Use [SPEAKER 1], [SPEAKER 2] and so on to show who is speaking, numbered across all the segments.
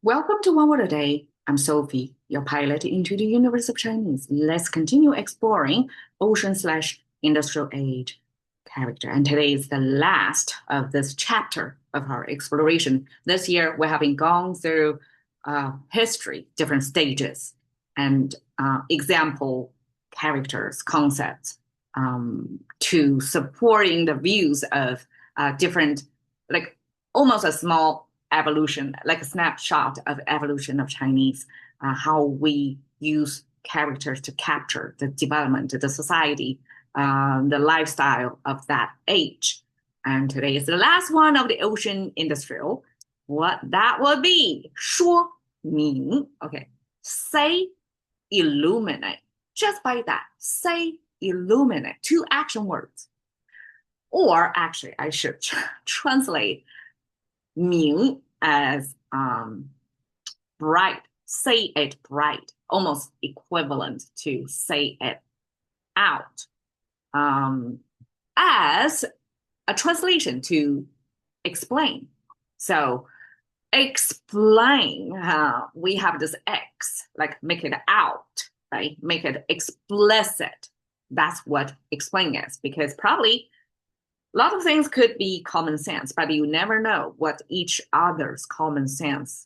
[SPEAKER 1] Welcome to One Word a Day. I'm Sophie, your pilot into the universe of Chinese. Let's continue exploring ocean/industrial age character. And today is the last of this chapter of our exploration. This year, we have been gone through history, different stages, and example characters, concepts, to supporting the views of different, like almost a small evolution, like a snapshot of evolution of Chinese, how we use characters to capture the development of the society, the lifestyle of that age. And today is the last one of the ocean industrial. What that would be? 说明. Okay. Say, illuminate. Just by that. Say, illuminate. Two action words. Or actually, I should translate 明 as bright, say it bright, almost equivalent to say it out, as a translation to explain. So explain, we have this X, like make it out, right? Make it explicit. That's what explain is, because probably a lot of things could be common sense, but you never know what each other's common sense,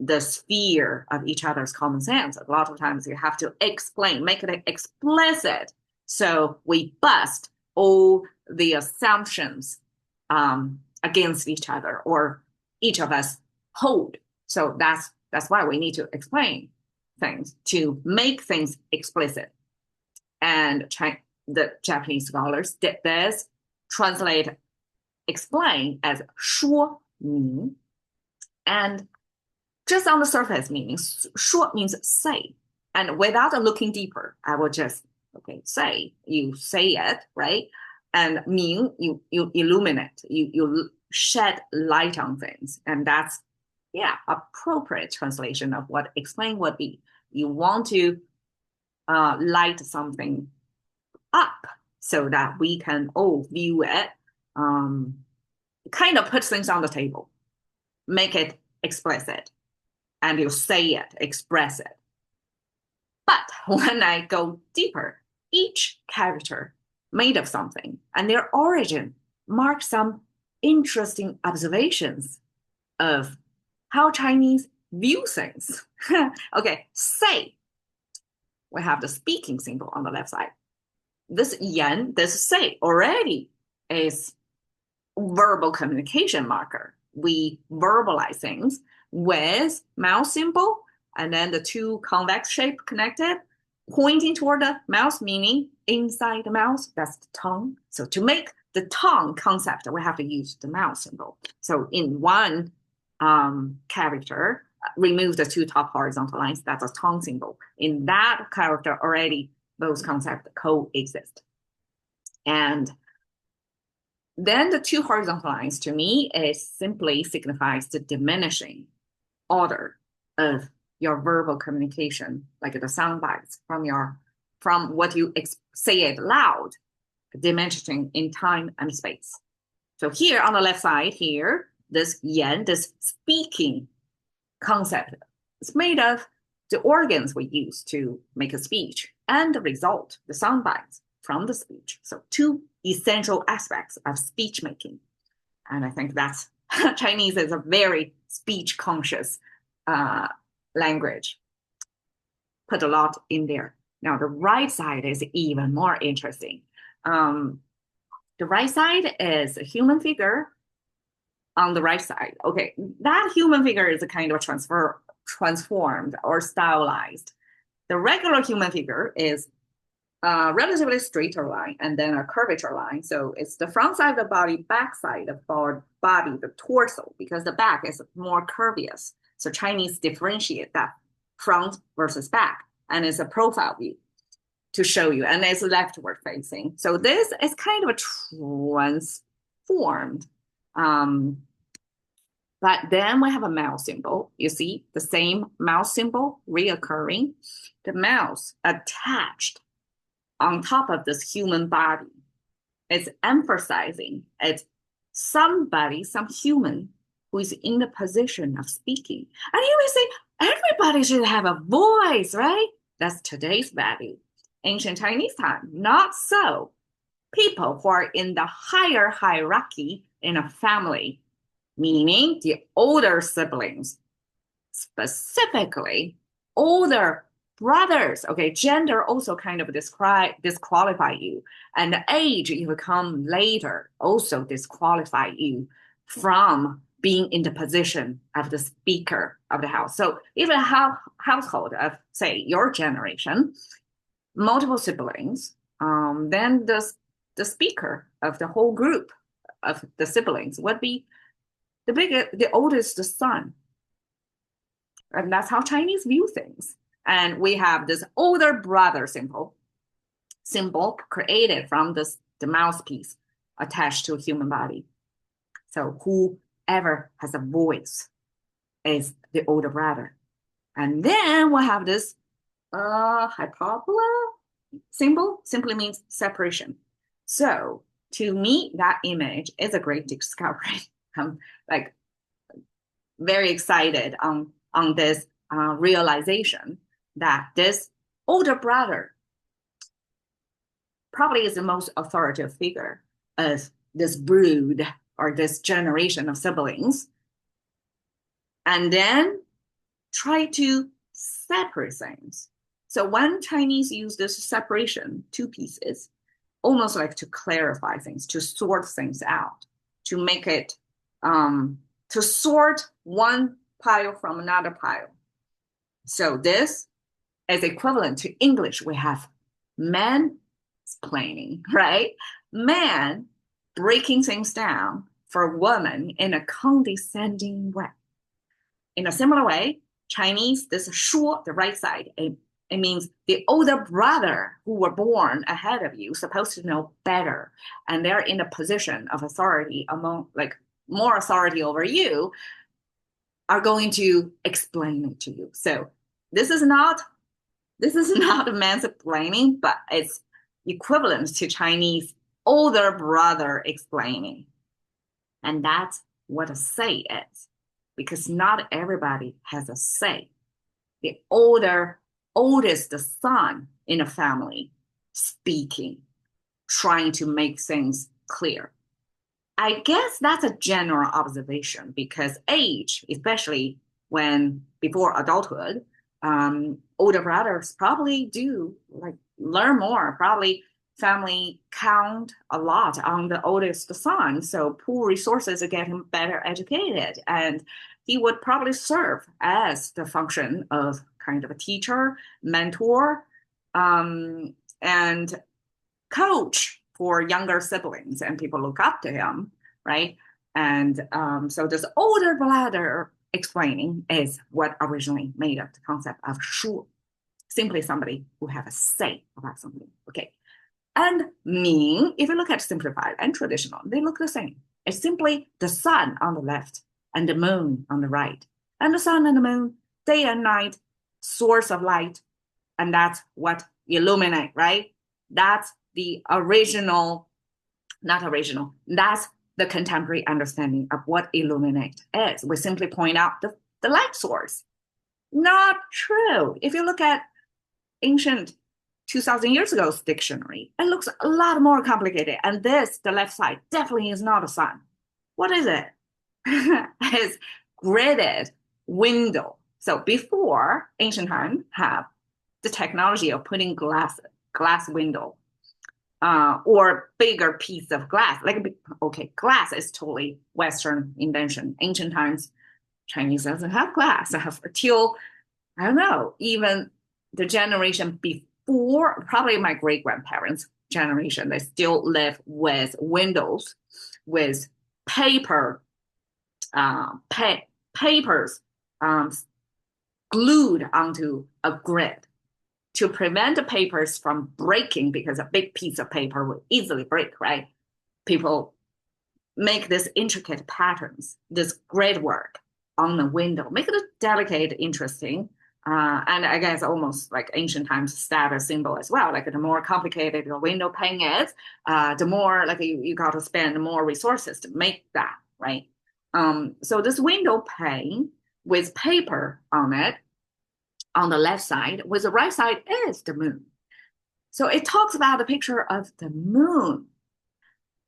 [SPEAKER 1] the sphere of each other's common sense. A lot of times you have to explain, make it explicit. So we bust all the assumptions against each other, or each of us hold. So that's why we need to explain things, to make things explicit. And the Japanese scholars did this, translate explain as 说明. And just on the surface meaning, 说 means say. And without looking deeper, I will just, say, you say it, right? And 明, you illuminate, you shed light on things. And that's, appropriate translation of what explain would be. You want to light something up so that we can all view it, kind of put things on the table, make it explicit, and you say it, express it. But when I go deeper, each character made of something and their origin mark some interesting observations of how Chinese view things. Okay, say. We have the speaking symbol on the left side. This yan, this say already is verbal communication marker. We verbalize things with mouth symbol and then the two convex shape connected, pointing toward the mouth, meaning inside the mouth, that's the tongue. So to make the tongue concept, we have to use the mouth symbol. So in one character, remove the two top horizontal lines, that's a tongue symbol. In that character already, those concepts coexist. And then the two horizontal lines to me, it simply signifies the diminishing order of your verbal communication, like the sound bites from what you say it loud, diminishing in time and space. So here on the left side here, this yan, this speaking concept, is made of the organs we use to make a speech and the result, the sound bites from the speech. So two essential aspects of speech making. And I think that's Chinese is a very speech conscious language. Put a lot in there. Now the right side is even more interesting. The right side is a human figure on the right side. Okay, that human figure is a kind of transformed or stylized. The regular human figure is a relatively straighter line and then a curvature line. So it's the front side of the body, back side of the body, the torso, because the back is more curvious. So Chinese differentiate that front versus back, and it's a profile view to show you, and it's leftward facing. So this is kind of a transformed. But then we have a mouse symbol. You see the same mouse symbol reoccurring. The mouse attached on top of this human body. It's emphasizing it's somebody, some human who is in the position of speaking. And you may say, everybody should have a voice, right? That's today's value. Ancient Chinese time, not so. People who are in the higher hierarchy in a family, meaning the older siblings, specifically older brothers. Okay, gender also kind of disqualify you, and the age you come later also disqualify you from being in the position of the speaker of the house. So even a household of, say, your generation, multiple siblings, then the speaker of the whole group of the siblings would be the oldest son. And that's how Chinese view things. And we have this older brother symbol created from the mouthpiece attached to a human body. So whoever has a voice is the older brother. And then we'll have this hyperbola symbol, simply means separation. So to me, that image is a great discovery. I'm like very excited on this realization that this older brother probably is the most authoritative figure of this brood or this generation of siblings, and then try to separate things. So when Chinese use this separation, two pieces, almost like to clarify things, to sort things out, to make it, to sort one pile from another pile. So this is equivalent to English. We have mansplaining, right? Man breaking things down for woman in a condescending way. In a similar way, Chinese, this 说, the right side, it means the older brother who were born ahead of you, supposed to know better, and they're in a position of authority among, like, more authority over you, are going to explain it to you. So this is not mansplaining, but it's equivalent to Chinese older brother explaining. And that's what a say is, because not everybody has a say. The oldest son in a family speaking, trying to make things clear. I guess that's a general observation, because age, especially when before adulthood, older brothers probably do like learn more, probably family count a lot on the oldest son, so pool resources to get him better educated, and he would probably serve as the function of kind of a teacher, mentor, and coach for younger siblings, and people look up to him, right? And so this older brother explaining is what originally made up the concept of 说, simply somebody who have a say about something. Okay. And Ming, if you look at simplified and traditional, they look the same. It's simply the sun on the left and the moon on the right. And the sun and the moon, day and night, source of light. And that's what illuminate, right? That's the original, not original, that's the contemporary understanding of what illuminate is. We simply point out the light source. Not true. If you look at ancient 2,000 years ago's dictionary, it looks a lot more complicated. And this, the left side, definitely is not a sun. What is it? It's gridded window. So before ancient time have the technology of putting glass window or bigger piece of glass. Okay, glass is totally Western invention. Ancient times, Chinese doesn't have glass. Till, I don't know, even the generation before, probably my great-grandparents' generation, they still live with windows, with papers glued onto a grid to prevent the papers from breaking, because a big piece of paper would easily break, right? People make this intricate patterns, this grid work on the window, make it delicate, interesting, and I guess almost like ancient times status symbol as well. Like the more complicated the window pane is, the more like you got to spend more resources to make that, right? So this window pane with paper on it, on the left side, with the right side is the moon. So it talks about the picture of the moon,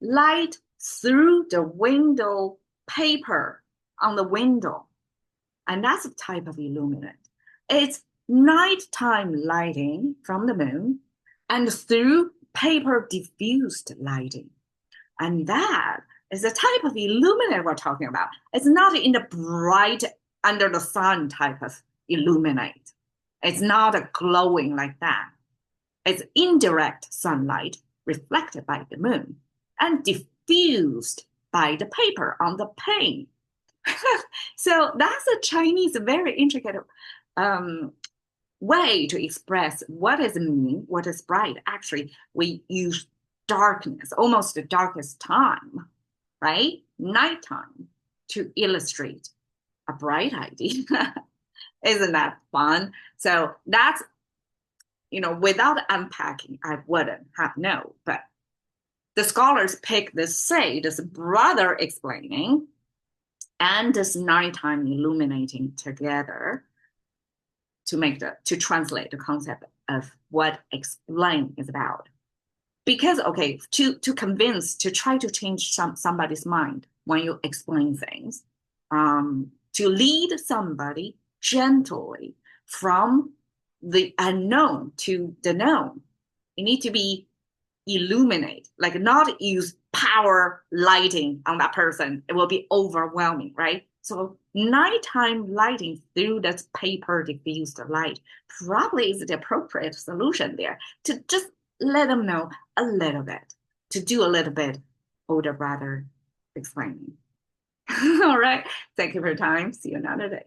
[SPEAKER 1] light through the window paper on the window. And that's a type of illuminant. It's nighttime lighting from the moon and through paper diffused lighting. And that is the type of illuminant we're talking about. It's not in the bright under the sun type of illuminate. It's not a glowing like that. It's indirect sunlight reflected by the moon and diffused by the paper on the pane. So that's a Chinese very intricate way to express what is moon, what is bright. Actually, we use darkness, almost the darkest time, right? Nighttime to illustrate a bright idea. Isn't that fun? So that's, without unpacking, I wouldn't have known. But the scholars pick this say, this brother explaining, and this nighttime illuminating together to translate the concept of what explain is about. Because, okay, to convince, to try to change somebody's mind when you explain things, to lead somebody gently from the unknown to the known, you need to be illuminate, like not use power lighting on that person. It will be overwhelming, right? So nighttime lighting through that paper diffused light probably is the appropriate solution there to just let them know a little bit, to do a little bit older brother explaining. All right. Thank you for your time. See you another day.